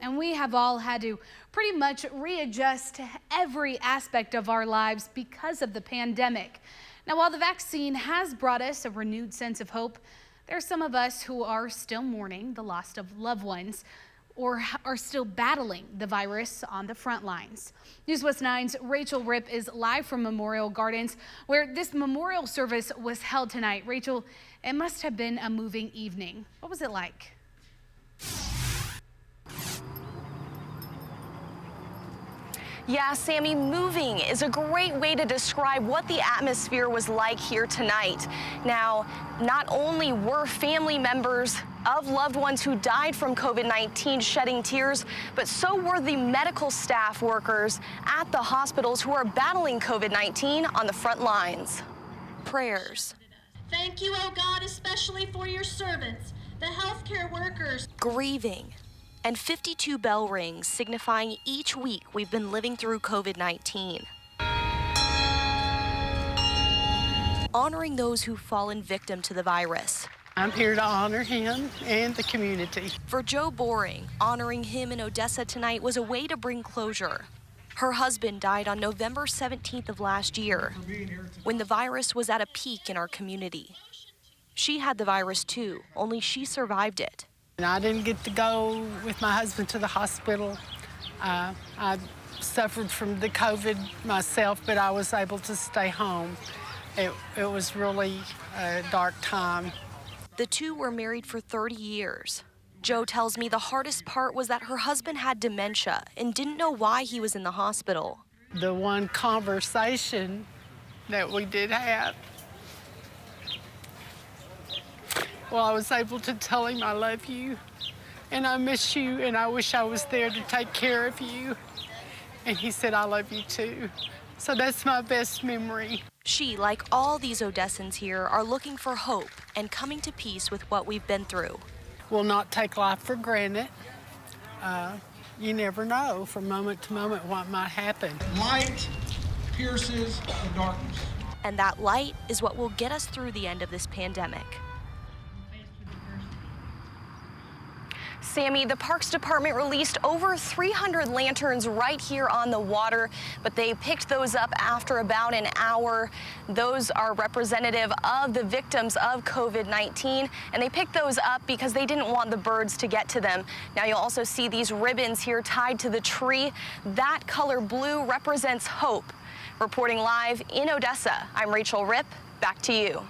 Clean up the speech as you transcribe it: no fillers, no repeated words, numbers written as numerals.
and we have all had to pretty much readjust to every aspect of our lives because of the pandemic. Now, while the vaccine has brought us a renewed sense of hope, there are some of us who are still mourning the loss of loved ones or are still battling the virus on the front lines. News West 9's Rachel Ripp is live from Memorial Gardens, where this memorial service was held tonight. Rachel, it must have been a moving evening. What was it like? Yeah, Sammy, moving is a great way to describe what the atmosphere was like here tonight. Now, not only were family members of loved ones who died from COVID-19 shedding tears, but so were the medical staff workers at the hospitals who are battling COVID-19 on the front lines. Prayers. Thank you, oh God, especially for your servants, the healthcare workers. Grieving. And 52 bell rings signifying each week we've been living through COVID-19. Honoring those who've fallen victim to the virus. I'm here to honor him and the community. For Joe Boring, honoring him in Odessa tonight was a way to bring closure. Her husband died on November 17th of last year, when the virus was at a peak in our community. She had the virus too, only she survived it. And I didn't get to go with my husband to the hospital. I suffered from the COVID myself, but I was able to stay home. It was really a dark time. The two were married for 30 years. Joe tells me the hardest part was that her husband had dementia and didn't know why he was in the hospital. The one conversation that we did have, well, I was able to tell him I love you and I miss you and I wish I was there to take care of you. And he said, I love you too. So that's my best memory. She, like all these Odessans here, are looking for hope and coming to peace with what we've been through. We'll not take life for granted. You never know from moment to moment what might happen. Light pierces the darkness. And that light is what will get us through the end of this pandemic. Sammy, the Parks Department released over 300 lanterns right here on the water, but they picked those up after about an hour. Those are representative of the victims of COVID-19, and they picked those up because they didn't want the birds to get to them. Now you'll also see these ribbons here tied to the tree. That color blue represents hope. Reporting live in Odessa, I'm Rachel Ripp. Back to you.